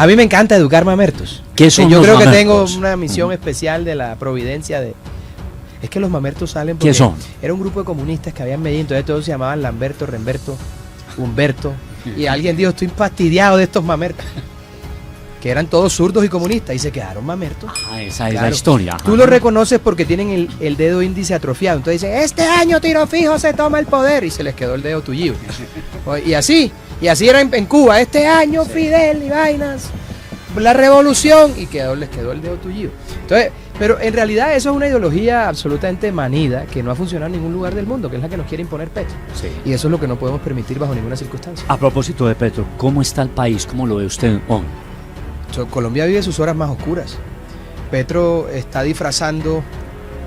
A mí me encanta educar mamertos. ¿Qué son Yo los creo que mamertos? tengo una misión especial de la providencia de... Es que los mamertos salen porque ¿Qué son? era un grupo de comunistas que habían en Medellín, entonces todos se llamaban Lamberto, Remberto, Humberto, y alguien dijo, estoy fastidiado de estos mamertos, que eran todos zurdos y comunistas, y se quedaron mamertos. Esa es la Claro. historia. Tú lo reconoces porque tienen el dedo índice atrofiado, entonces dicen, este año Tiro Fijo se toma el poder, y se les quedó el dedo tullido. Y así era en Cuba, este año Fidel y vainas, la revolución, y les quedó el dedo tullido. Entonces, pero en realidad eso es una ideología absolutamente manida que no ha funcionado en ningún lugar del mundo, que es la que nos quiere imponer Petro. Sí. Y eso es lo que no podemos permitir bajo ninguna circunstancia. A propósito de Petro, ¿cómo está el país? ¿Cómo lo ve usted hoy? Colombia vive sus horas más oscuras. Petro está disfrazando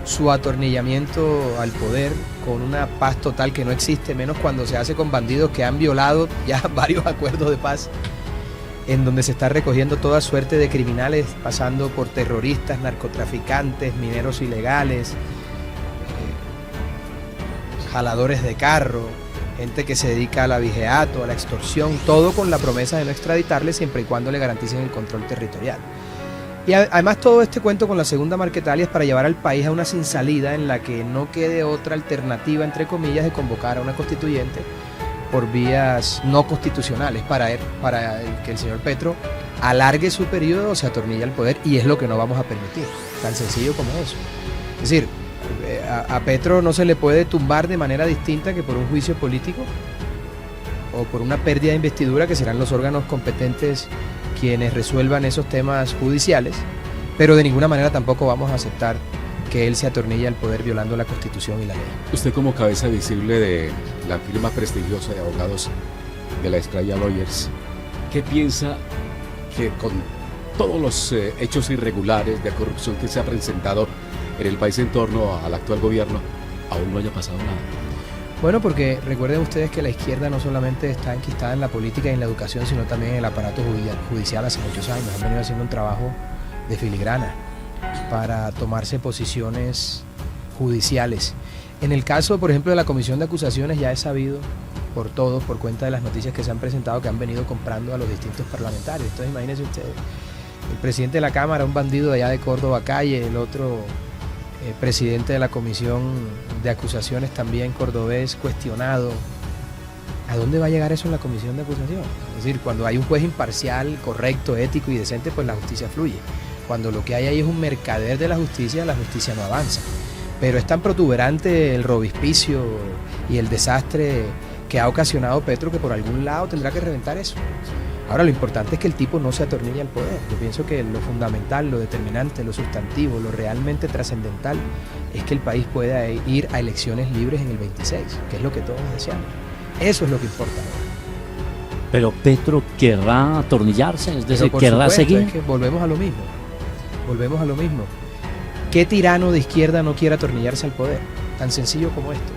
su atornillamiento al poder con una paz total que no existe, menos cuando se hace con bandidos que han violado ya varios acuerdos de paz, en donde se está recogiendo toda suerte de criminales, pasando por terroristas, narcotraficantes, mineros ilegales, jaladores de carro, gente que se dedica al abigeato, a la extorsión, todo con la promesa de no extraditarles siempre y cuando le garanticen el control territorial. Y además todo este cuento con la segunda Marquetalia es para llevar al país a una sin salida en la que no quede otra alternativa, entre comillas, de convocar a una constituyente por vías no constitucionales para que el señor Petro alargue su periodo o se atornille al poder, y es lo que no vamos a permitir, tan sencillo como eso. Es decir, a Petro no se le puede tumbar de manera distinta que por un juicio político o por una pérdida de investidura, que serán los órganos competentes quienes resuelvan esos temas judiciales, pero de ninguna manera tampoco vamos a aceptar que él se atornille al poder violando la Constitución y la ley. Usted, como cabeza visible de la firma prestigiosa de abogados de la Estrella Lawyers, ¿qué piensa que con todos los hechos irregulares de corrupción que se ha presentado en el país en torno al actual gobierno, aún no haya pasado nada? Bueno, porque recuerden ustedes que la izquierda no solamente está enquistada en la política y en la educación, sino también en el aparato judicial hace muchos años. Han venido haciendo un trabajo de filigrana para tomarse posiciones judiciales. En el caso, por ejemplo, de la Comisión de Acusaciones, ya es sabido por todos, por cuenta de las noticias que se han presentado, que han venido comprando a los distintos parlamentarios. Entonces imagínense ustedes, el presidente de la Cámara, un bandido de allá de Córdoba Calle, el otro presidente de la Comisión de Acusaciones también cordobés, cuestionado. ¿A dónde va a llegar eso en la Comisión de Acusación? Es decir, cuando hay un juez imparcial, correcto, ético y decente, pues la justicia fluye. Cuando lo que hay ahí es un mercader de la justicia no avanza. Pero es tan protuberante el robispicio y el desastre que ha ocasionado Petro que por algún lado tendrá que reventar eso. Ahora, lo importante es que el tipo no se atornille al poder. Yo pienso que lo fundamental, lo determinante, lo sustantivo, lo realmente trascendental es que el país pueda ir a elecciones libres en el 26, que es lo que todos deseamos. Eso es lo que importa ahora. Pero Petro querrá atornillarse, es decir, Pero por querrá supuesto, seguir. es que volvemos a lo mismo. ¿Qué tirano de izquierda no quiere atornillarse al poder? Tan sencillo como esto.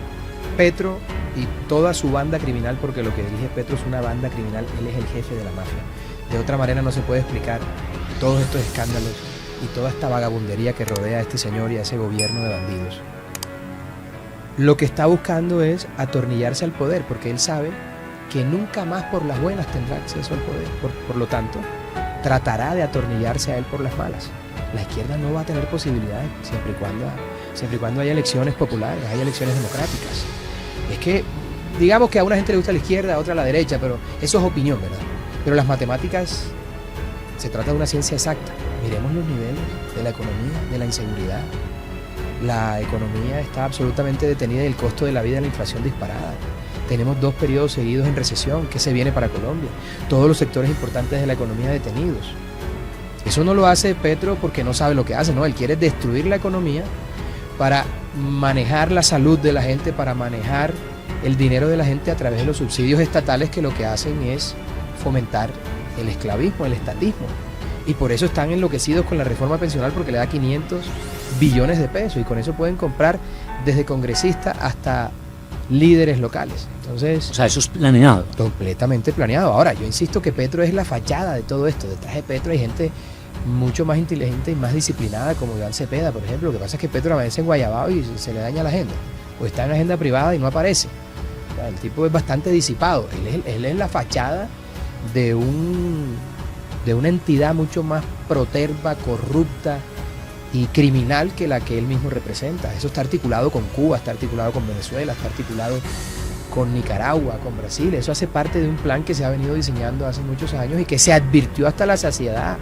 Petro y toda su banda criminal, porque lo que dirige Petro es una banda criminal, él es el jefe de la mafia. De otra manera no se puede explicar todos estos escándalos y toda esta vagabundería que rodea a este señor y a ese gobierno de bandidos. Lo que está buscando es atornillarse al poder, porque él sabe que nunca más por las buenas tendrá acceso al poder. Por lo tanto, tratará de atornillarse a él por las malas. La izquierda no va a tener posibilidades siempre y cuando haya elecciones populares, haya elecciones democráticas. Es que, digamos que a una gente le gusta la izquierda, a otra la derecha, pero eso es opinión, ¿verdad? Pero las matemáticas, se trata de una ciencia exacta. Miremos los niveles de la economía, de la inseguridad. La economía está absolutamente detenida y el costo de la vida y la inflación disparada. Tenemos 2 periodos seguidos en recesión. ¿Qué se viene para Colombia? Todos los sectores importantes de la economía detenidos. Eso no lo hace Petro porque no sabe lo que hace, no, él quiere destruir la economía para manejar la salud de la gente, para manejar el dinero de la gente a través de los subsidios estatales que lo que hacen es fomentar el esclavismo, el estatismo. Y por eso están enloquecidos con la reforma pensional, porque le da 500 billones de pesos y con eso pueden comprar desde congresistas hasta líderes locales. Entonces, O sea, eso es planeado. completamente planeado. Ahora, yo insisto que Petro es la fachada de todo esto. Detrás de Petro hay gente mucho más inteligente y más disciplinada, como Iván Cepeda, por ejemplo. Lo que pasa es que Petro amanece en Guayabao y se le daña la agenda, o está en agenda privada y no aparece. O sea, el tipo es bastante disipado. Él es la fachada de un de una entidad mucho más proterva, corrupta y criminal que la que él mismo representa. Eso está articulado con Cuba, está articulado con Venezuela, está articulado con Nicaragua, con Brasil. Eso hace parte de un plan que se ha venido diseñando hace muchos años y que se advirtió hasta la saciedad.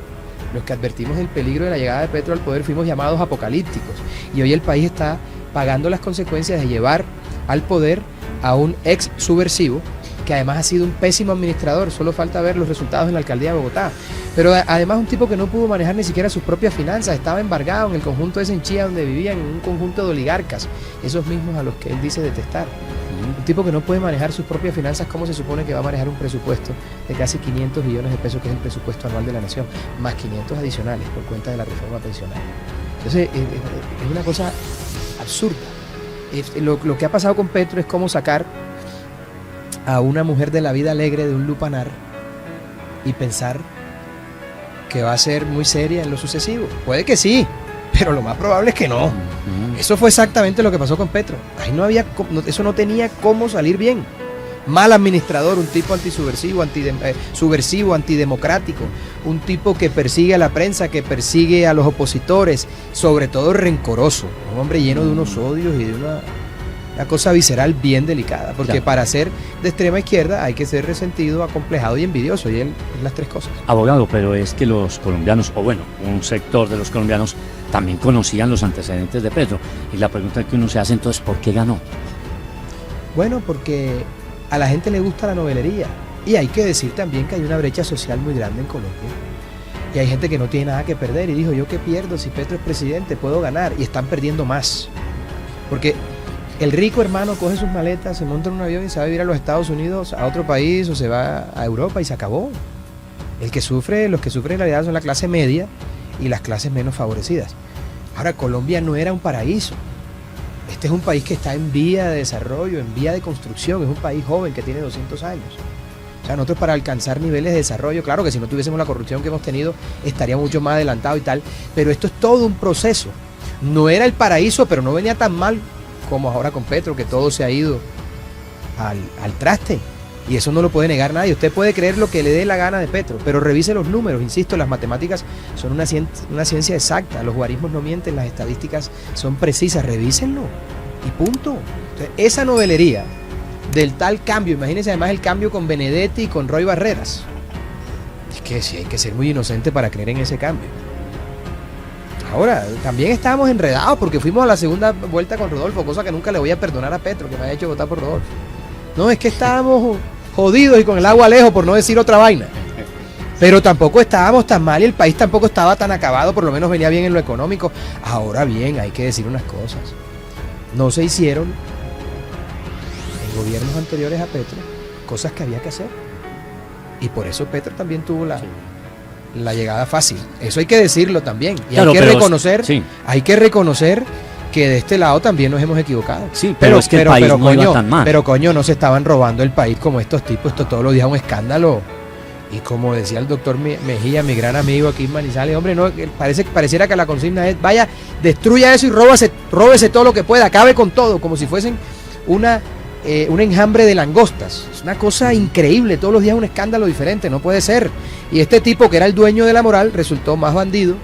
Los que advertimos del peligro de la llegada de Petro al poder fuimos llamados apocalípticos, y hoy el país está pagando las consecuencias de llevar al poder a un ex subversivo que además ha sido un pésimo administrador. Solo falta ver los resultados en la alcaldía de Bogotá, pero además un tipo que no pudo manejar ni siquiera sus propias finanzas, estaba embargado en el conjunto de Chía donde vivían, en un conjunto de oligarcas, esos mismos a los que él dice detestar. Un tipo que no puede manejar sus propias finanzas. ¿Cómo se supone que va a manejar un presupuesto de casi 500 billones de pesos, que es el presupuesto anual de la nación, más 500 adicionales por cuenta de la reforma pensional? Entonces es una cosa absurda. Lo que ha pasado con Petro es como sacar a una mujer de la vida alegre de un lupanar y pensar que va a ser muy seria en lo sucesivo. Puede que sí, pero lo más probable es que no. Eso fue exactamente lo que pasó con Petro. Ahí eso no tenía cómo salir bien. Mal administrador, un tipo antisubversivo, subversivo, antidemocrático, un tipo que persigue a la prensa, que persigue a los opositores, sobre todo rencoroso, un hombre lleno de unos odios y de una cosa visceral bien delicada, porque claro, para ser de extrema izquierda hay que ser resentido, acomplejado y envidioso, y él es las tres cosas. Abogado, pero es que los colombianos, o bueno, un sector de los colombianos también conocían los antecedentes de Petro, y la pregunta que uno se hace entonces, ¿por qué ganó? Bueno, porque a la gente le gusta la novelería, y hay que decir también que hay una brecha social muy grande en Colombia, y hay gente que no tiene nada que perder, y dijo, ¿yo qué pierdo si Petro es presidente? Puedo ganar, y están perdiendo más, porque el rico hermano coge sus maletas, se monta en un avión y se va a vivir a los Estados Unidos, a otro país, o se va a Europa y se acabó. Los que sufren en realidad son la clase media y las clases menos favorecidas. Ahora, Colombia no era un paraíso. Este es un país que está en vía de desarrollo, en vía de construcción, es un país joven que tiene 200 años. O sea, nosotros para alcanzar niveles de desarrollo, claro que si no tuviésemos la corrupción que hemos tenido, estaríamos mucho más adelantados y tal, pero esto es todo un proceso. No era el paraíso, pero no venía tan mal como ahora con Petro, que todo se ha ido al traste, y eso no lo puede negar nadie. Usted puede creer lo que le dé la gana de Petro, pero revise los números. Insisto, las matemáticas son una ciencia exacta, los guarismos no mienten, las estadísticas son precisas, revísenlo y punto. Entonces, esa novelería del tal cambio, imagínense además el cambio con Benedetti y con Roy Barreras, es que sí hay que ser muy inocente para creer en ese cambio. Ahora, también estábamos enredados porque fuimos a la segunda vuelta con Rodolfo, cosa que nunca le voy a perdonar a Petro, que me haya hecho votar por Rodolfo. No, es que estábamos jodidos y con el agua lejos, por no decir otra vaina. Pero tampoco estábamos tan mal y el país tampoco estaba tan acabado, por lo menos venía bien en lo económico. Ahora bien, hay que decir unas cosas. No se hicieron en gobiernos anteriores a Petro cosas que había que hacer. Y por eso Petro también tuvo la llegada fácil. Eso hay que decirlo también. Y claro, hay que reconocer que de este lado también nos hemos equivocado. Sí, pero es que el país no iba tan mal. Pero coño, no se estaban robando el país como estos tipos. Esto todos los días es un escándalo. Y como decía el doctor Mejía, mi gran amigo aquí en Manizales, hombre, no, pareciera que la consigna es, vaya, destruya eso y róbese todo lo que pueda, acabe con todo, como si fuesen un enjambre de langostas. Es una cosa increíble, todos los días un escándalo diferente, no puede ser. Y este tipo, que era el dueño de la moral, resultó más bandido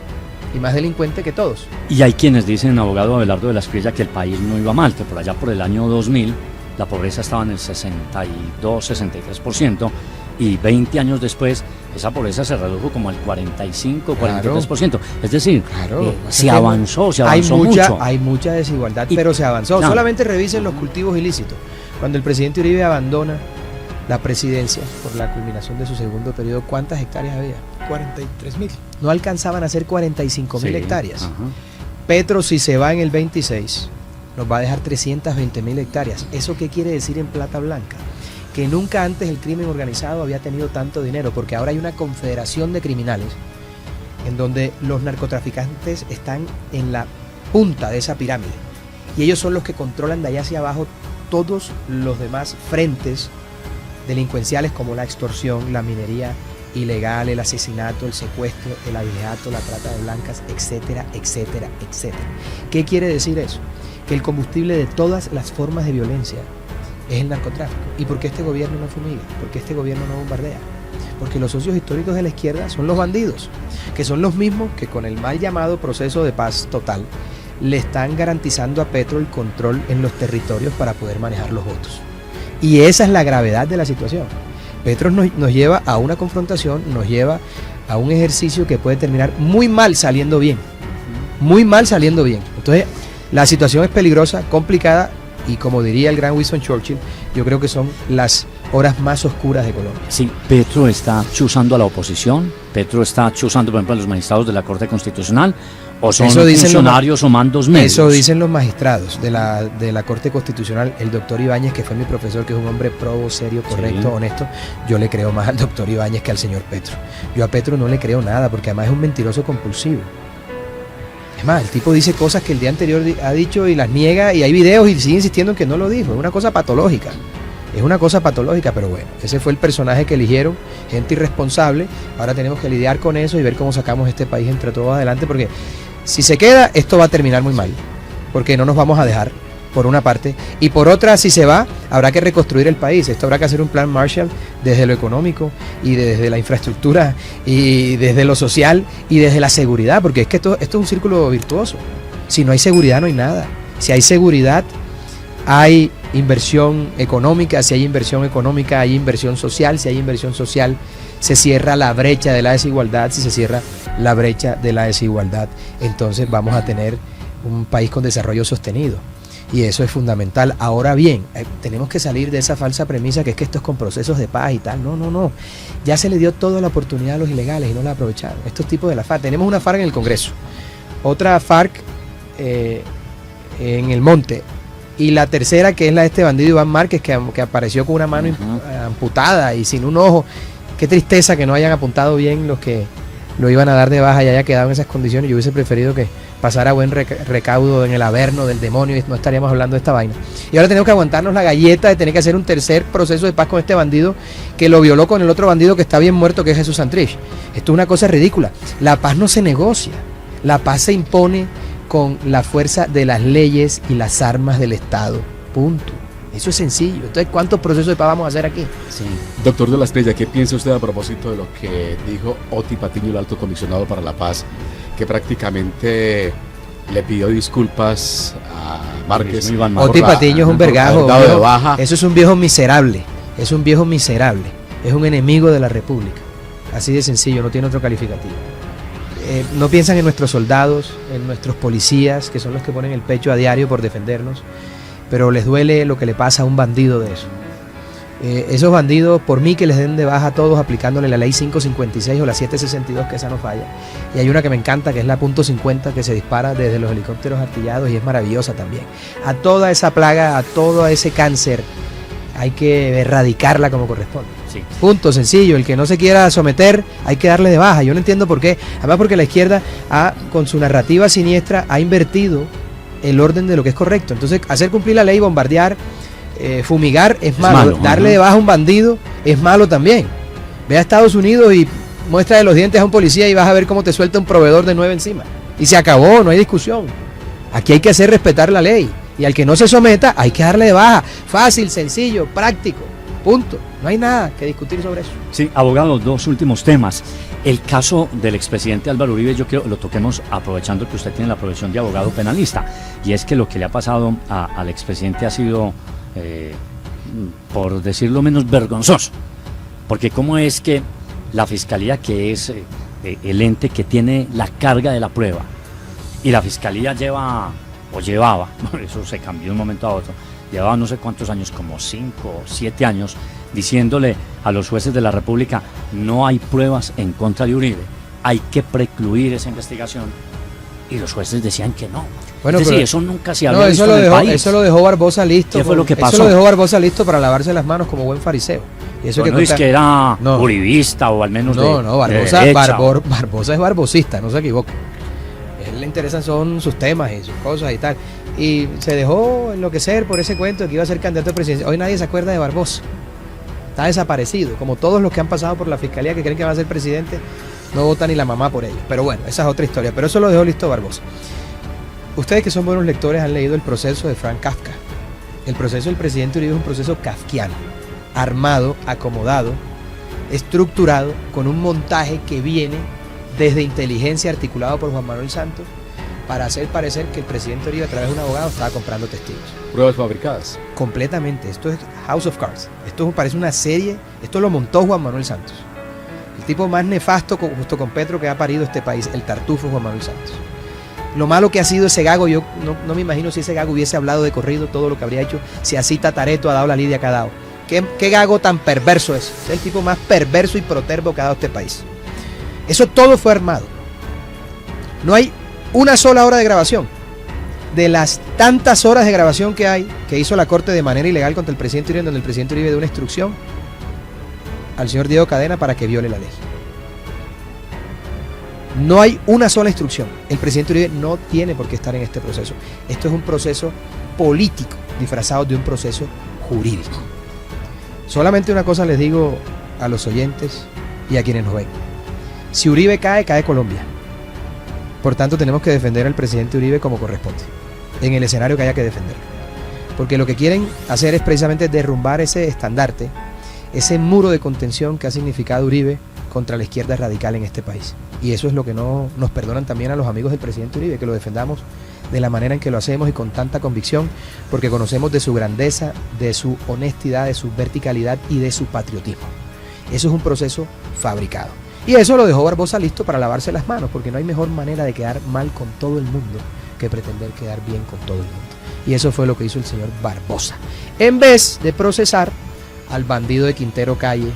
y más delincuente que todos. Y hay quienes dicen, abogado Abelardo de la Espriella, que el país no iba mal, que por allá por el año 2000 la pobreza estaba en el 62-63%, y 20 años después esa pobreza se redujo como al 45-43%. Es decir, se avanzó mucho. Hay mucha desigualdad, pero se avanzó. Claro. Solamente revisen los cultivos ilícitos. Cuando el presidente Uribe abandona la presidencia por la culminación de su segundo periodo, ¿cuántas hectáreas había? 43.000. No alcanzaban a ser 45.000 hectáreas. Ajá. Petro, si se va en el 26, nos va a dejar 320.000 hectáreas. ¿Eso qué quiere decir en plata blanca? Que nunca antes el crimen organizado había tenido tanto dinero, porque ahora hay una confederación de criminales en donde los narcotraficantes están en la punta de esa pirámide, y ellos son los que controlan de allá hacia abajo todos los demás frentes delincuenciales, como la extorsión, la minería ilegal, el asesinato, el secuestro, el abigeato, la trata de blancas, etcétera, etcétera, etcétera. ¿Qué quiere decir eso? Que el combustible de todas las formas de violencia es el narcotráfico. ¿Y por qué este gobierno no fumiga? ¿Por qué este gobierno no bombardea? Porque los socios históricos de la izquierda son los bandidos, que son los mismos que con el mal llamado proceso de paz total le están garantizando a Petro el control en los territorios para poder manejar los votos. Y esa es la gravedad de la situación. Petro nos lleva a una confrontación, nos lleva a un ejercicio que puede terminar muy mal saliendo bien. Muy mal saliendo bien. Entonces, la situación es peligrosa, complicada, y como diría el gran Winston Churchill, yo creo que son las horas más oscuras de Colombia. Sí, Petro está chuzando a la oposición, Petro está chuzando, por ejemplo, a los magistrados de la Corte Constitucional, o son funcionarios o mandos medios. Eso dicen los magistrados de la Corte Constitucional. El doctor Ibáñez, que fue mi profesor, que es un hombre probo, serio, correcto, sí, honesto, yo le creo más al doctor Ibáñez que al señor Petro. Yo a Petro no le creo nada, porque además es un mentiroso compulsivo. Es más, el tipo dice cosas que el día anterior ha dicho y las niega, y hay videos y sigue insistiendo en que no lo dijo. Es una cosa patológica. Es una cosa patológica, pero bueno, ese fue el personaje que eligieron, gente irresponsable. Ahora tenemos que lidiar con eso y ver cómo sacamos este país entre todos adelante, porque si se queda, esto va a terminar muy mal, porque no nos vamos a dejar, por una parte, y por otra, si se va, habrá que reconstruir el país. Esto habrá que hacer un plan Marshall desde lo económico y desde la infraestructura y desde lo social y desde la seguridad, porque es que esto es un círculo virtuoso. Si no hay seguridad, no hay nada. Si hay seguridad, hay inversión económica. Si hay inversión económica, hay inversión social. Si hay inversión social, se cierra la brecha de la desigualdad. Si se cierra la brecha de la desigualdad, entonces vamos a tener un país con desarrollo sostenido, y eso es fundamental. Ahora bien, tenemos que salir de esa falsa premisa que es que esto es con procesos de paz y tal. No, ya se le dio toda la oportunidad a los ilegales y no la aprovecharon. Estos tipos de la FARC, tenemos una FARC en el Congreso, otra FARC en el monte, y la tercera, que es la de este bandido Iván Márquez, que apareció con una mano amputada y sin un ojo. Qué tristeza que no hayan apuntado bien los que lo iban a dar de baja y haya quedado en esas condiciones. Yo hubiese preferido que pasara buen recaudo en el Averno del demonio y no estaríamos hablando de esta vaina. Y ahora tenemos que aguantarnos la galleta de tener que hacer un tercer proceso de paz con este bandido que lo violó con el otro bandido que está bien muerto, que es Jesús Santrich. Esto es una cosa ridícula. La paz no se negocia, la paz se impone con la fuerza de las leyes y las armas del Estado. Punto. Eso es sencillo. Entonces, ¿cuántos procesos de paz vamos a hacer aquí? Sí. Doctor de la Estrella, ¿qué piensa usted a propósito de lo que dijo Oti Patiño, el alto comisionado para la paz, que prácticamente le pidió disculpas a Márquez? Oti Patiño es un vergajo. Eso es un viejo miserable. Es un viejo miserable. Es un enemigo de la República. Así de sencillo, no tiene otro calificativo. No piensan en nuestros soldados, en nuestros policías, que son los que ponen el pecho a diario por defendernos, pero les duele lo que le pasa a un bandido de eso. Esos bandidos, por mí que les den de baja a todos aplicándole la ley 556 o la 762, que esa no falla. Y hay una que me encanta, que es la .50, que se dispara desde los helicópteros artillados y es maravillosa también. A toda esa plaga, a todo ese cáncer, hay que erradicarla como corresponde. Sí. Punto, sencillo. El que no se quiera someter, hay que darle de baja. Yo no entiendo por qué. Además, porque la izquierda, con su narrativa siniestra, ha invertido el orden de lo que es correcto. Entonces, hacer cumplir la ley, bombardear, fumigar es malo. Darle de baja a un bandido es malo también. Ve a Estados Unidos y muestra de los dientes a un policía y vas a ver cómo te suelta un proveedor de 9 encima. Y se acabó, no hay discusión. Aquí hay que hacer respetar la ley. Y al que no se someta, hay que darle de baja. Fácil, sencillo, práctico. Punto. No hay nada que discutir sobre eso. Sí, abogado, dos últimos temas. El caso del expresidente Álvaro Uribe, yo quiero lo toquemos aprovechando que usted tiene la profesión de abogado penalista. Y es que lo que le ha pasado al expresidente ha sido, por decirlo menos, vergonzoso. Porque cómo es que la fiscalía, que es el ente que tiene la carga de la prueba, y la fiscalía llevaba, eso se cambió de un momento a otro, llevaba no sé cuántos años, como 5 o 7 años, diciéndole a los jueces de la República: no hay pruebas en contra de Uribe, hay que precluir esa investigación, y los jueces decían que no. Bueno, es decir, pero eso nunca se había visto en el país. Eso lo dejó Barbosa listo. ¿Qué fue lo que pasó? Eso lo dejó Barbosa listo para lavarse las manos como buen fariseo. Y eso bueno, es que era uribista o al menos Barbosa es barbosista, no se equivoque. A él le interesan son sus temas y sus cosas y tal. Y se dejó enloquecer por ese cuento de que iba a ser candidato a presidencia. Hoy nadie se acuerda de Barbosa. Está desaparecido, como todos los que han pasado por la fiscalía que creen que va a ser presidente, no vota ni la mamá por ellos. Pero bueno, esa es otra historia. Pero eso lo dejó listo Barbosa. Ustedes que son buenos lectores han leído el proceso de Frank Kafka. El proceso del presidente Uribe es un proceso kafkiano, armado, acomodado, estructurado, con un montaje que viene desde inteligencia articulado por Juan Manuel Santos para hacer parecer que el presidente Uribe a través de un abogado estaba comprando testigos. Pruebas fabricadas. Completamente, esto es House of Cards, esto parece una serie, esto lo montó Juan Manuel Santos. El tipo más nefasto justo con Petro que ha parido este país, el tartufo Juan Manuel Santos. Lo malo que ha sido ese gago, yo no me imagino si ese gago hubiese hablado de corrido todo lo que habría hecho, si así Tatareto ha dado la lidia que ha dado. ¿Qué gago tan perverso es? Es el tipo más perverso y protervo que ha dado este país. Eso todo fue armado. No hay una sola hora de grabación. De las tantas horas de grabación que hay, que hizo la Corte de manera ilegal contra el presidente Uribe, donde el presidente Uribe dio una instrucción al señor Diego Cadena para que viole la ley. No hay una sola instrucción. El presidente Uribe no tiene por qué estar en este proceso. Esto es un proceso político disfrazado de un proceso jurídico. Solamente una cosa les digo a los oyentes y a quienes nos ven. Si Uribe cae, cae Colombia. Por tanto, tenemos que defender al presidente Uribe como corresponde, en el escenario que haya que defenderlo. Porque lo que quieren hacer es precisamente derrumbar ese estandarte, ese muro de contención que ha significado Uribe contra la izquierda radical en este país. Y eso es lo que no nos perdonan también a los amigos del presidente Uribe, que lo defendamos de la manera en que lo hacemos y con tanta convicción, porque conocemos de su grandeza, de su honestidad, de su verticalidad y de su patriotismo. Eso es un proceso fabricado. Y eso lo dejó Barbosa listo para lavarse las manos, porque no hay mejor manera de quedar mal con todo el mundo que pretender quedar bien con todo el mundo. Y eso fue lo que hizo el señor Barbosa. En vez de procesar al bandido de Quintero Calle,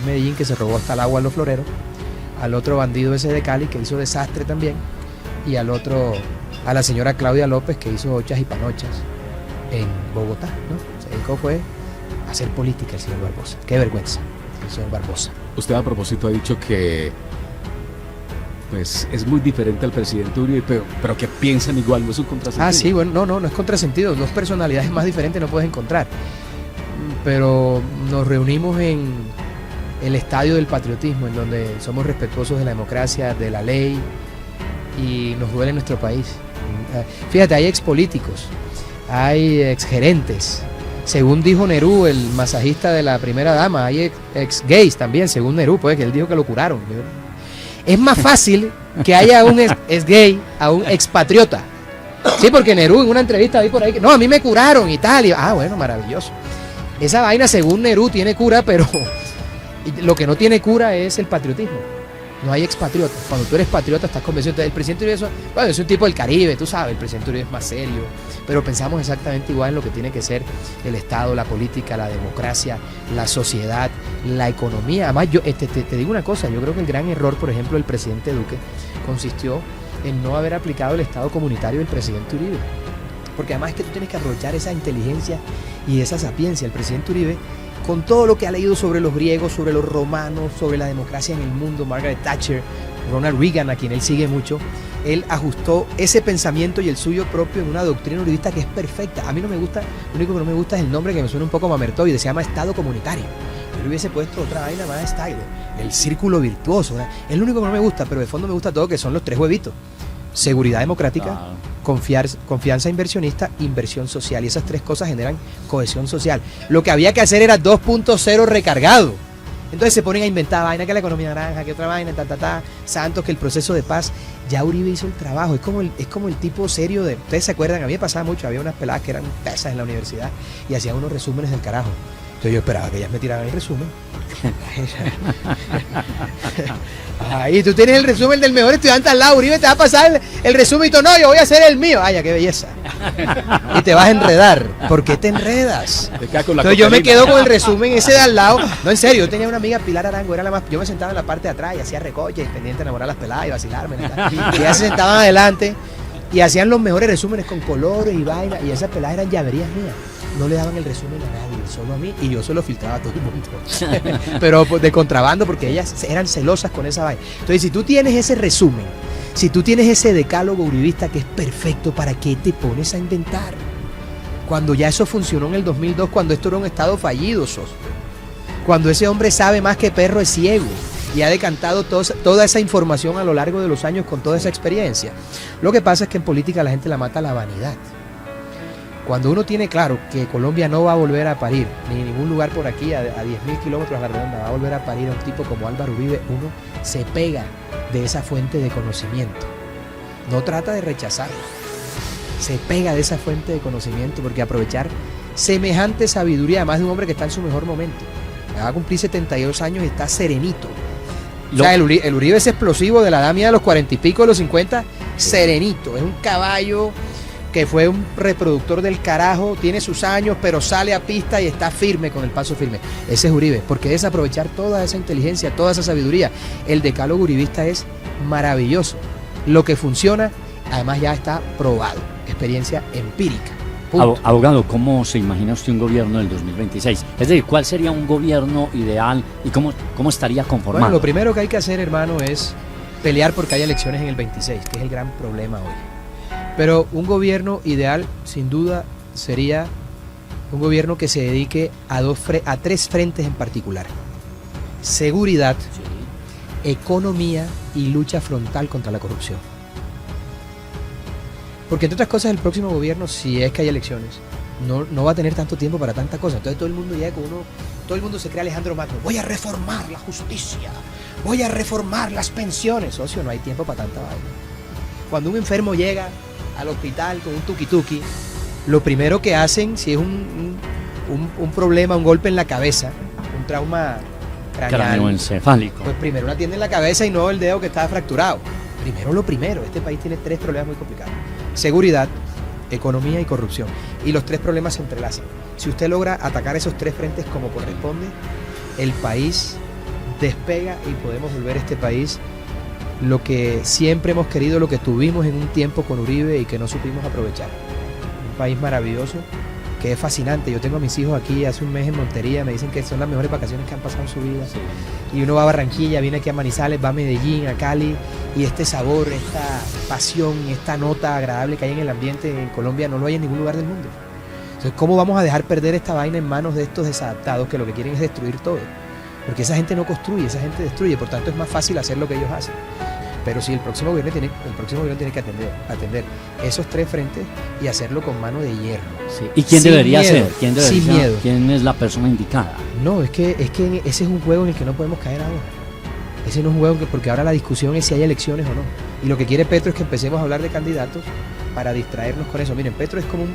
en Medellín, que se robó hasta el agua a los floreros, al otro bandido ese de Cali, que hizo desastre también, y al otro, a la señora Claudia López, que hizo ochas y panochas en Bogotá, ¿no? Se dedicó fue a hacer política el señor Barbosa. Qué vergüenza, el señor Barbosa. Usted a propósito ha dicho que pues es muy diferente al presidente Uribe, pero que piensan igual, no es un contrasentido. Ah, sí, bueno, no es contrasentido. Dos personalidades más diferentes no puedes encontrar. Pero nos reunimos en el estadio del patriotismo, en donde somos respetuosos de la democracia, de la ley, y nos duele nuestro país. Fíjate, hay expolíticos, hay exgerentes. Según dijo Nerú, el masajista de la primera dama, hay ex gays también, según Nerú, pues que él dijo que lo curaron. Es más fácil que haya un ex gay a un expatriota. Sí, porque Nerú en una entrevista vi por ahí que no, a mí me curaron y tal. Y, bueno, maravilloso. Esa vaina, según Nerú, tiene cura, pero lo que no tiene cura es el patriotismo. No hay expatriotas. Cuando tú eres patriota estás convencido. El presidente Uribe es un tipo del Caribe, tú sabes, el presidente Uribe es más serio, pero pensamos exactamente igual en lo que tiene que ser el Estado, la política, la democracia, la sociedad, la economía. Además, yo te digo una cosa, yo creo que el gran error, por ejemplo, del presidente Duque consistió en no haber aplicado el Estado comunitario del presidente Uribe. Porque además es que tú tienes que aprovechar esa inteligencia y esa sapiencia. El presidente Uribe, con todo lo que ha leído sobre los griegos, sobre los romanos, sobre la democracia en el mundo, Margaret Thatcher, Ronald Reagan, a quien él sigue mucho, él ajustó ese pensamiento y el suyo propio en una doctrina uribista que es perfecta. A mí no me gusta, lo único que no me gusta es el nombre, que me suena un poco mamertoide, se llama Estado comunitario. Yo le hubiese puesto otra vaina más style, el círculo virtuoso, ¿verdad? Es lo único que no me gusta, pero de fondo me gusta todo, que son los tres huevitos: seguridad democrática, confianza inversionista, inversión social. Y esas tres cosas generan cohesión social. Lo que había que hacer era 2.0 recargado. Entonces se ponen a inventar vaina, que la economía naranja, que otra vaina, Santos, que el proceso de paz. Ya Uribe hizo el trabajo. Es como el tipo serio de... Ustedes se acuerdan, a mí me pasaba mucho, había unas peladas que eran pesas en la universidad y hacían unos resúmenes del carajo. Entonces yo esperaba que ellas me tiraran el resumen. Ahí tú tienes el resumen del mejor estudiante al lado, Uribe te va a pasar el resumen y tú, no, yo voy a hacer el mío. Ay, ya, qué belleza. Y te vas a enredar. ¿Por qué te enredas? Entonces yo me quedo con el resumen ese de al lado. No, en serio, yo tenía una amiga, Pilar Arango, era la más... Yo me sentaba en la parte de atrás y hacía recoches, pendiente de enamorar a las peladas y vacilarme. Y ellas se sentaban adelante y hacían los mejores resúmenes con colores y vaina. Y esas peladas eran llaverías mías. No le daban el resumen a nadie, solo a mí, y yo se lo filtraba a todo el mundo. Pero de contrabando, porque ellas eran celosas con esa vaina. Entonces, si tú tienes ese resumen, si tú tienes ese decálogo uribista que es perfecto, ¿para qué te pones a inventar? Cuando ya eso funcionó en el 2002, cuando esto era un estado fallido, cuando ese hombre sabe más que perro es ciego y ha decantado toda esa información a lo largo de los años con toda esa experiencia. Lo que pasa es que en política la gente la mata la vanidad. Cuando uno tiene claro que Colombia no va a volver a parir, ni en ningún lugar por aquí, a 10.000 kilómetros a la redonda, va a volver a parir a un tipo como Álvaro Uribe, uno se pega de esa fuente de conocimiento. No trata de rechazarla. Se pega de esa fuente de conocimiento, porque aprovechar semejante sabiduría, además de un hombre que está en su mejor momento. Va a cumplir 72 años y está serenito. O sea, el Uribe es explosivo de la edad mía de los 40 y pico, de los 50, serenito. Es un caballo que fue un reproductor del carajo, tiene sus años, pero sale a pista y está firme, con el paso firme. Ese es Uribe, porque es aprovechar toda esa inteligencia, toda esa sabiduría. El decálogo uribista es maravilloso. Lo que funciona, además ya está probado, experiencia empírica. Abogado, ¿cómo se imagina usted un gobierno del 2026? Es decir, ¿cuál sería un gobierno ideal y cómo estaría conformado? Bueno, lo primero que hay que hacer, hermano, es pelear porque haya elecciones en el 26, que es el gran problema hoy. Pero un gobierno ideal, sin duda, sería un gobierno que se dedique a tres frentes en particular: seguridad, economía y lucha frontal contra la corrupción. Porque entre otras cosas, el próximo gobierno, si es que hay elecciones, no va a tener tanto tiempo para tanta cosa. Entonces todo el mundo llega con todo el mundo se cree Alejandro Magno: voy a reformar la justicia, voy a reformar las pensiones. Socio, no hay tiempo para tanta vaina. Cuando un enfermo llega al hospital con un tuki-tuki, lo primero que hacen, si es un problema, un golpe en la cabeza, un trauma craneoencefálico, pues primero lo atienden la cabeza y no el dedo que está fracturado. Primero lo primero. Este país tiene tres problemas muy complicados: seguridad, economía y corrupción. Y los tres problemas se entrelazan. Si usted logra atacar esos tres frentes como corresponde, el país despega y podemos volver a este país lo que siempre hemos querido, lo que tuvimos en un tiempo con Uribe y que no supimos aprovechar. Un país maravilloso, que es fascinante. Yo tengo a mis hijos aquí hace un mes en Montería, me dicen que son las mejores vacaciones que han pasado en su vida. Sí. Y uno va a Barranquilla, viene aquí a Manizales, va a Medellín, a Cali, y este sabor, esta pasión, esta nota agradable que hay en el ambiente en Colombia no lo hay en ningún lugar del mundo. Entonces, ¿cómo vamos a dejar perder esta vaina en manos de estos desadaptados que lo que quieren es destruir todo? Porque esa gente no construye, esa gente destruye, por tanto es más fácil hacer lo que ellos hacen. Pero sí, el próximo gobierno tiene que atender esos tres frentes y hacerlo con mano de hierro. Sí. ¿Y quién debería ser? Sin miedo. ¿Quién es la persona indicada? No, es que ese es un juego en el que no podemos caer ahora. Ese no es un juego porque ahora la discusión es si hay elecciones o no. Y lo que quiere Petro es que empecemos a hablar de candidatos para distraernos con eso. Miren, Petro es como un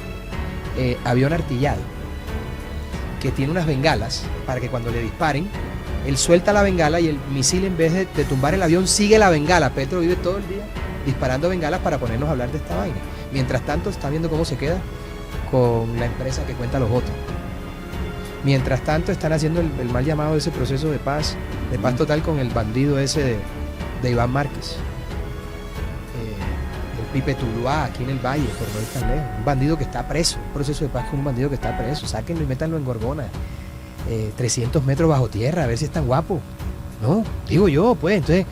avión artillado que tiene unas bengalas para que cuando le disparen, él suelta la bengala y el misil, en vez de tumbar el avión, sigue la bengala. Petro vive todo el día disparando bengalas para ponernos a hablar de esta vaina. Mientras tanto, está viendo cómo se queda con la empresa que cuenta los votos. Mientras tanto, están haciendo el mal llamado de ese proceso de paz total con el bandido ese de Iván Márquez. El Pipe Tuluá, aquí en el Valle, por no ir tan lejos. Un bandido que está preso. Un proceso de paz con un bandido que está preso. Sáquenlo y métanlo en Gorgona. 300 metros bajo tierra, a ver si es tan guapo. No, digo yo, pues. Entonces,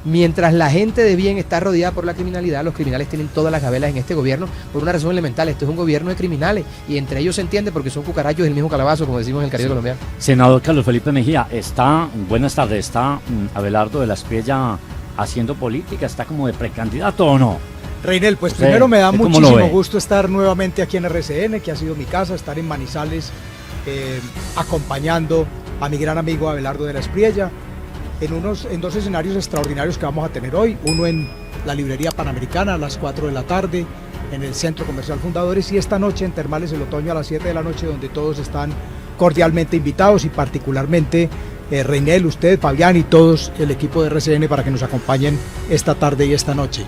mientras la gente de bien está rodeada por la criminalidad, los criminales tienen todas las gabelas en este gobierno por una razón elemental: esto es un gobierno de criminales y entre ellos se entiende porque son cucarachos del mismo calabazo, como decimos en el Caribe colombiano. Senador Carlos Felipe Mejía, buenas tardes, ¿está Abelardo de la Espriella haciendo política? ¿Está como de precandidato o no? Reinel, pues primero me da muchísimo gusto estar nuevamente aquí en RCN, que ha sido mi casa, estar en Manizales, acompañando a mi gran amigo Abelardo de la Espriella en dos escenarios extraordinarios que vamos a tener hoy: uno en la librería Panamericana a las 4 de la tarde, en el Centro Comercial Fundadores, y esta noche en Termales El Otoño a las 7 de la noche, donde todos están cordialmente invitados, y particularmente Reinel, usted, Fabián y todos el equipo de RCN, para que nos acompañen esta tarde y esta noche.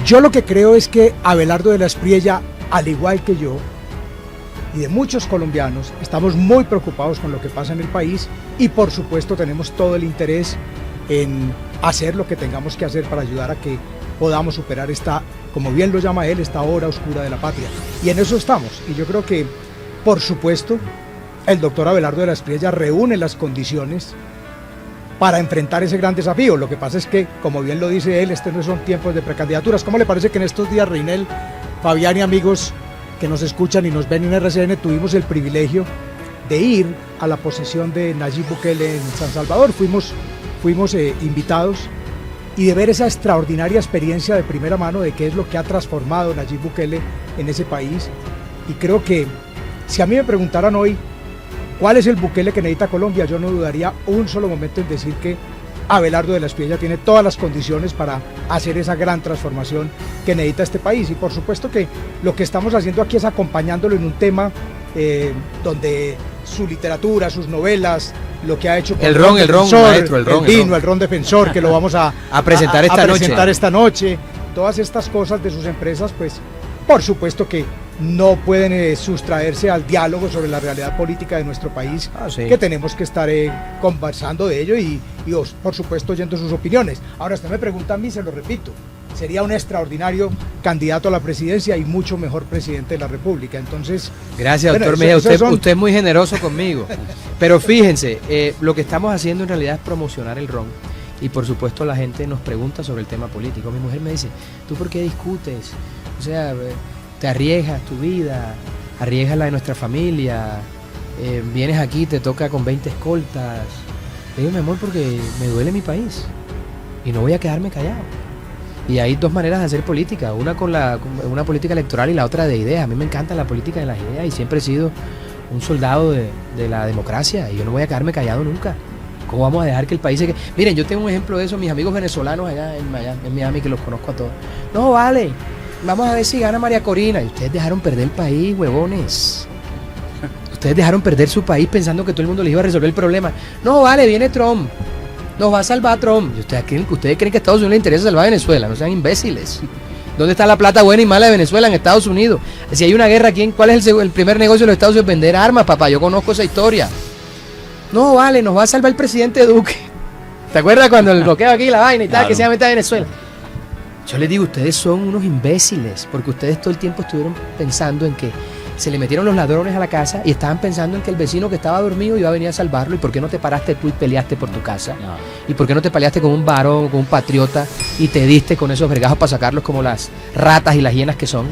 Yo lo que creo es que Abelardo de la Espriella, al igual que yo y de muchos colombianos, estamos muy preocupados con lo que pasa en el país, y por supuesto tenemos todo el interés en hacer lo que tengamos que hacer para ayudar a que podamos superar esta, como bien lo llama él, esta hora oscura de la patria. Y en eso estamos. Y yo creo que, por supuesto, el doctor Abelardo de la Espriella reúne las condiciones para enfrentar ese gran desafío. Lo que pasa es que, como bien lo dice él, estos no son tiempos de precandidaturas. ¿Cómo le parece que en estos días, Reinel, Fabián y amigos que nos escuchan y nos ven en RCN, tuvimos el privilegio de ir a la posesión de Nayib Bukele en San Salvador? Fuimos invitados, y de ver esa extraordinaria experiencia de primera mano de qué es lo que ha transformado Nayib Bukele en ese país, Y creo que si a mí me preguntaran hoy cuál es el Bukele que necesita Colombia, yo no dudaría un solo momento en decir que Abelardo de la Espriella tiene todas las condiciones para hacer esa gran transformación que necesita este país. Y por supuesto que lo que estamos haciendo aquí es acompañándolo en un tema donde su literatura, sus novelas, lo que ha hecho el ron, maestro, el ron defensor, que lo vamos a presentar esta noche. Todas estas cosas de sus empresas, pues por supuesto que no pueden sustraerse al diálogo sobre la realidad política de nuestro país, sí, que tenemos que estar conversando de ello y por supuesto oyendo sus opiniones. Ahora, usted me pregunta a mí, se lo repito, sería un extraordinario candidato a la presidencia y mucho mejor presidente de la República. Entonces, gracias, doctor Mejía, usted es muy generoso conmigo. Pero fíjense, lo que estamos haciendo en realidad es promocionar el ron. Y por supuesto la gente nos pregunta sobre el tema político. Mi mujer me dice, ¿tú por qué discutes? O sea, te arriesgas tu vida, arriesgas la de nuestra familia, vienes aquí, te toca con 20 escoltas. Le digo, mi amor, porque me duele mi país y no voy a quedarme callado. Y hay dos maneras de hacer política, una con una política electoral y la otra de ideas. A mí me encanta la política de las ideas y siempre he sido un soldado de la democracia y yo no voy a quedarme callado nunca. ¿Cómo vamos a dejar que el país se... Miren, yo tengo un ejemplo de eso, mis amigos venezolanos allá en Miami, que los conozco a todos. No, vale, vamos a ver si gana María Corina. Y ustedes dejaron perder el país, huevones. Ustedes dejaron perder su país pensando que todo el mundo les iba a resolver el problema. No, vale, viene Trump. Nos va a salvar Trump. ¿Y ustedes creen que a Estados Unidos le interesa salvar a Venezuela? No sean imbéciles. ¿Dónde está la plata buena y mala de Venezuela? En Estados Unidos. Si hay una guerra, ¿cuál es el primer negocio de los Estados Unidos? Vender armas, papá. Yo conozco esa historia. No, vale, nos va a salvar el presidente Duque. ¿Te acuerdas cuando el bloqueo aquí, la vaina y tal, que se llama a Venezuela? Yo les digo, ustedes son unos imbéciles, porque ustedes todo el tiempo estuvieron pensando en que se le metieron los ladrones a la casa y estaban pensando en que el vecino que estaba dormido iba a venir a salvarlo. ¿Y por qué no te paraste tú y peleaste por tu casa? No. ¿Y por qué no te peleaste con un varón, con un patriota y te diste con esos vergajos para sacarlos como las ratas y las hienas que son?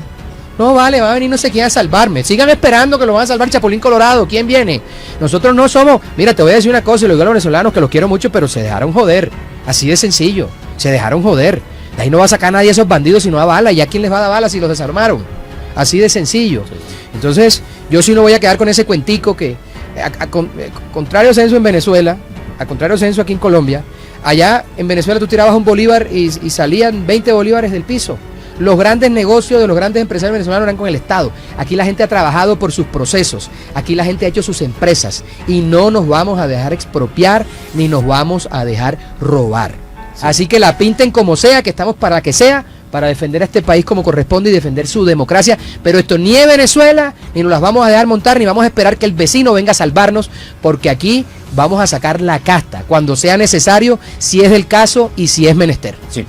No, vale, va a venir no sé quién a salvarme. Sigan esperando que lo van a salvar Chapulín Colorado. ¿Quién viene? Nosotros no somos... Mira, te voy a decir una cosa y lo digo a los venezolanos que los quiero mucho, pero se dejaron joder. Así de sencillo. Se dejaron joder. De ahí no va a sacar nadie a esos bandidos sino a bala. ¿Y a quién les va a dar balas si los desarmaron? Así de sencillo. Entonces, yo sí no voy a quedar con ese cuentico que, contrario censo en Venezuela, a contrario censo aquí en Colombia, allá en Venezuela tú tirabas un bolívar y salían 20 bolívares del piso. Los grandes negocios de los grandes empresarios venezolanos eran con el Estado. Aquí la gente ha trabajado por sus procesos. Aquí la gente ha hecho sus empresas. Y no nos vamos a dejar expropiar ni nos vamos a dejar robar. Sí. Así que la pinten como sea, que estamos para que sea, para defender a este país como corresponde y defender su democracia. Pero esto ni es Venezuela, ni nos las vamos a dejar montar, ni vamos a esperar que el vecino venga a salvarnos, porque aquí vamos a sacar la casta cuando sea necesario, si es del caso y si es menester. Sí.